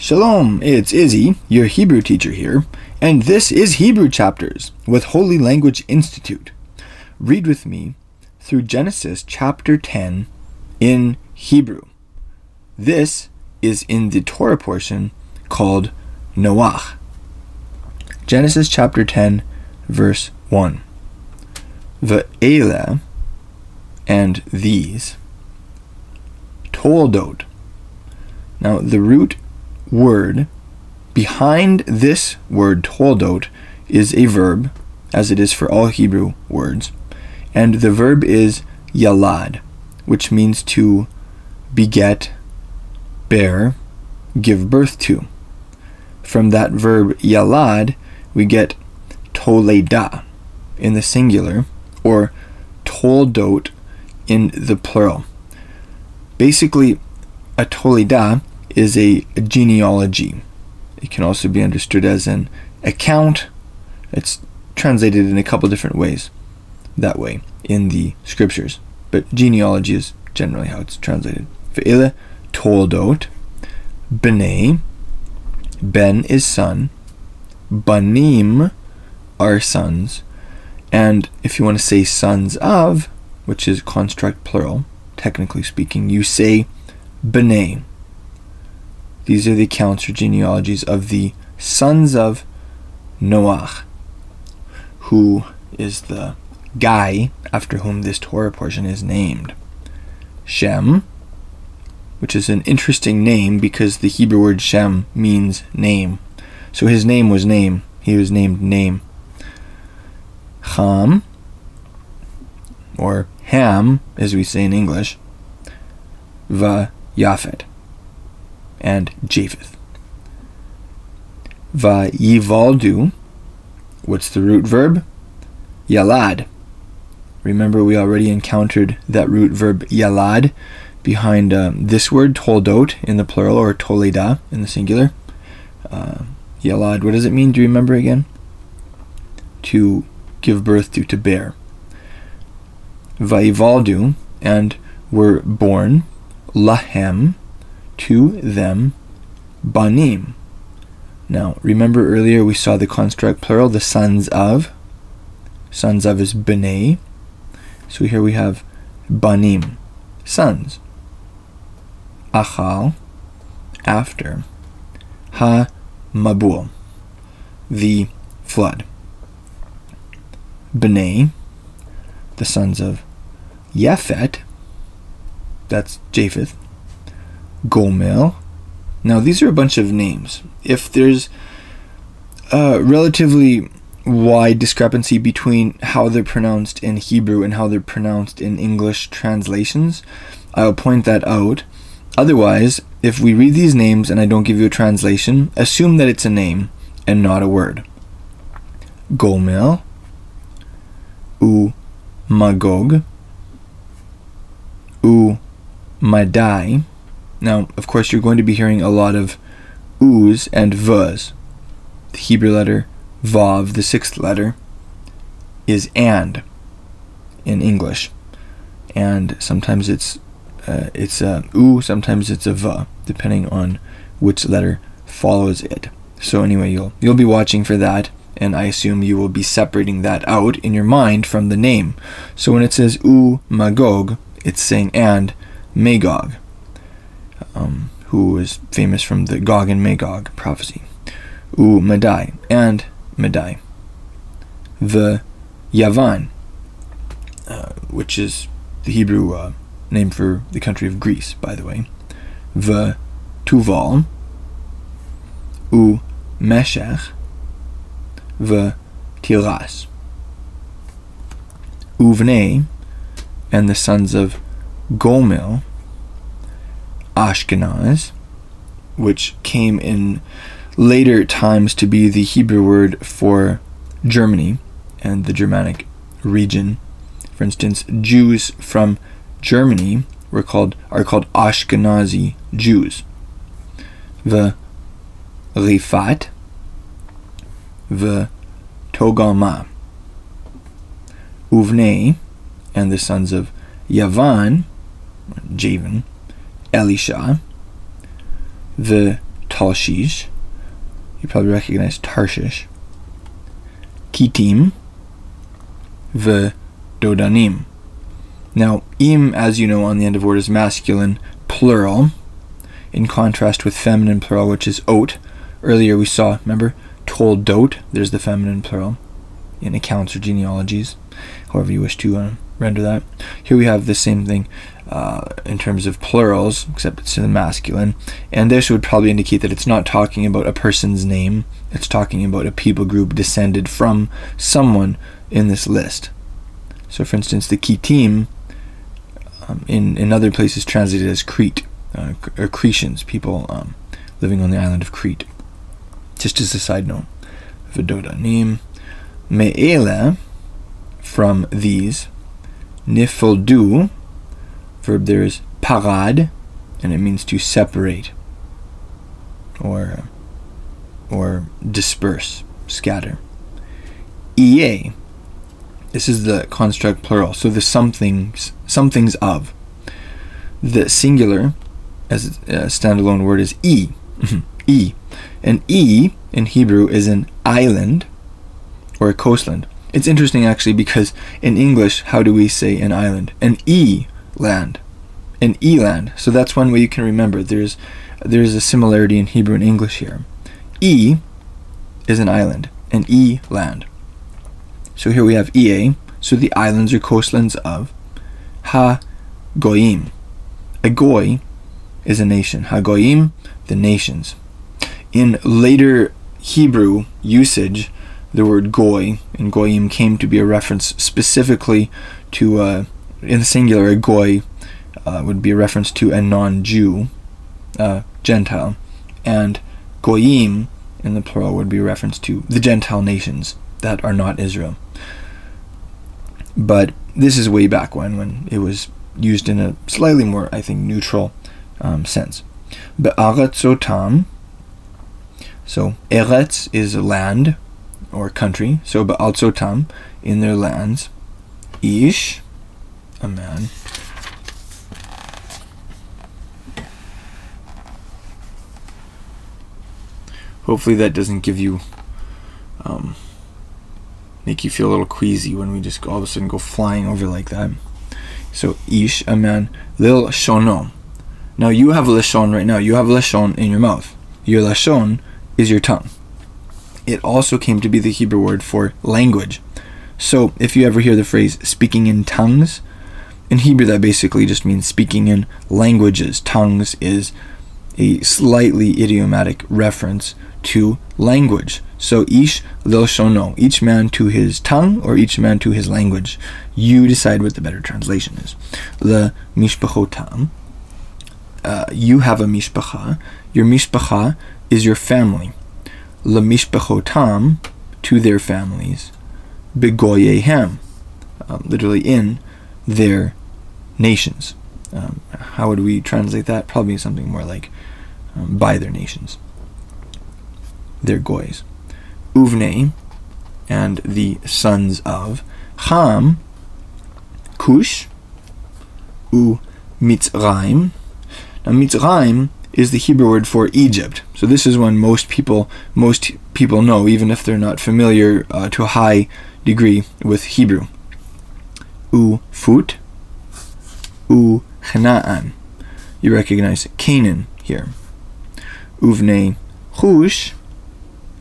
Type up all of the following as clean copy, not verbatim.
Shalom, it's Izzy, your Hebrew teacher here, and this is Hebrew Chapters with Holy Language Institute. Read with me through Genesis chapter 10 in Hebrew. This is in the Torah portion called Noach. Genesis chapter 10, verse 1. Ve'ele, and these. Toldot. Now the root word behind this word toldot is a verb, as it is for all Hebrew words, and the verb is yalad, which means to beget, bear, give birth to. From that verb yalad, we get toleda in the singular, or toldot in the plural. Basically, a toleda is a genealogy. It can also be understood as an account. It's translated in a couple different ways that way in the scriptures, but genealogy is generally how it's translated. Ve'ele toldot b'nei, ben is son, banim are sons, and if you want to say sons of, which is construct plural, technically speaking, you say b'nei. These are the accounts or genealogies of the sons of Noach, who is the guy after whom this Torah portion is named. Shem, which is an interesting name because the Hebrew word Shem means name. So his name was name. He was named name. Ham, or Ham, as we say in English. Yafet, and Japheth. Vayivaldu, what's the root verb? Yalad. Remember, we already encountered that root verb yalad behind this word toldot in the plural, or toleda in the singular. Yalad, what does it mean? Do you remember again? To give birth to bear. Vayivaldu, and were born, lahem, to them, banim. Now, remember earlier we saw the construct plural, the sons of. Sons of is b'nei. So here we have banim, sons. Achal, after. Ha-mabul, the flood. B'nei, the sons of Yafet, that's Japheth. Gomel. Now these are a bunch of names. If there's a relatively wide discrepancy between how they're pronounced in Hebrew and how they're pronounced in English translations, I'll point that out. Otherwise, if we read these names and I don't give you a translation, assume that it's a name and not a word. Gomel, Magog, Madai. Now, of course, you're going to be hearing a lot of U's and V's. The Hebrew letter Vav, the sixth letter, is and in English. And sometimes it's a U, sometimes it's a V, depending on which letter follows it. So anyway, you'll be watching for that, and I assume you will be separating that out in your mind from the name. So when it says Magog, it's saying and Magog, who is famous from the Gog and Magog prophecy. Madai, and Madai. The Yavan, which is the Hebrew name for the country of Greece, by the way. The Tuval, Meshech, the Tiras. Uvnei, and the sons of Gomel, Ashkenaz, which came in later times to be the Hebrew word for Germany and the Germanic region. For instance, Jews from Germany are called Ashkenazi Jews. The Rifat, the Togarmah. Uvnei, and the sons of Yavan, Javan, Elisha, the Talshish. You probably recognize Tarshish. Kitim, V'dodanim. Now, im, as you know, on the end of word is masculine, plural, in contrast with feminine plural, which is ot. Earlier we saw, remember, toldot, there's the feminine plural, in accounts or genealogies, however you wish to render that. Here we have the same thing in terms of plurals, except it's to the masculine, and this would probably indicate that it's not talking about a person's name, it's talking about a people group descended from someone in this list. So for instance, the Kitim, in other places translated as Crete, or Cretians, people living on the island of Crete. Just as a side note. V'dodanim. Me'ele, from these. Nifoldu, verb there is parad, and it means to separate, or disperse, scatter. Ie, this is the construct plural, so the somethings of. The singular, as a standalone word, is e. E. And e, in Hebrew, is an island, or a coastland. It's interesting, actually, because in English, how do we say an island? An e-land. An e-land. So that's one way you can remember. There's a similarity in Hebrew and English here. E is an island. An e-land. So here we have ea. So the islands or coastlands of ha-goyim. A goy is a nation. Ha-goyim, the nations. In later Hebrew usage, the word goy and goyim came to be a reference specifically to, in the singular, a goy would be a reference to a non-Jew, Gentile, and goyim in the plural would be a reference to the Gentile nations that are not Israel. But this is way back when it was used in a slightly more, I think, neutral sense. Be'aretzotam, so eretz is land or country, so be'aretzotam, in their lands. Ish, a man. Hopefully that doesn't give you, make you feel a little queasy when we just all of a sudden go flying over like that. So ish, a man. Lil shono. Now you have lashon right now. You have lashon in your mouth. Your lashon is your tongue. It also came to be the Hebrew word for language. So if you ever hear the phrase speaking in tongues, in Hebrew that basically just means speaking in languages. Tongues is a slightly idiomatic reference to language. So ish lil shono, each man to his tongue or each man to his language. You decide what the better translation is. Le mishpachotam, you have a mishpacha. Your mishpacha is your family. Le mishpachotam, to their families. Begoyehem, literally in their nations. How would we translate that? Probably something more like by their nations. Their goys. Uvnei, and the sons of Ham, Cush, U Mitzrayim. Now Mitzrayim is the Hebrew word for Egypt. So this is one most people know, even if they're not familiar to a high degree with Hebrew. U Fut, U Chanaan. You recognize Canaan here. Uvnei Cush,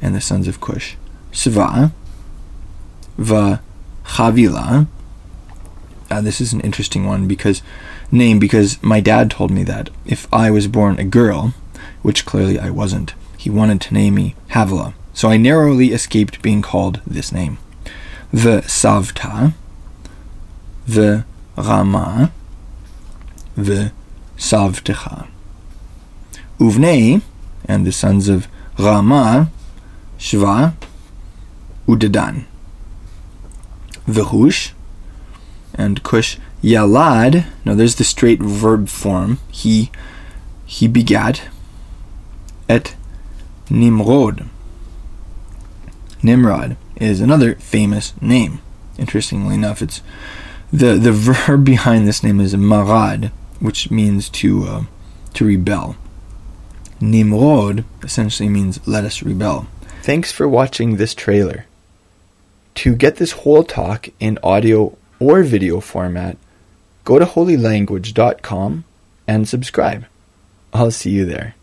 and the sons of Cush. Sva, Va Chavila. This is an interesting one because my dad told me that if I was born a girl, which clearly I wasn't, he wanted to name me Havilah. So I narrowly escaped being called this name. The Savta, the Rama, the Savtecha. Uvnei, and the sons of Rama, Shva, Udadan. Vehush, and Cush, Yalad. Now there's the straight verb form. He begat. Et Nimrod. Nimrod is another famous name. Interestingly enough, it's the verb behind this name is marad, which means to rebel. Nimrod essentially means let us rebel. Thanks for watching this trailer. To get this whole talk in audio or video format, go to holylanguage.com and subscribe. I'll see you there.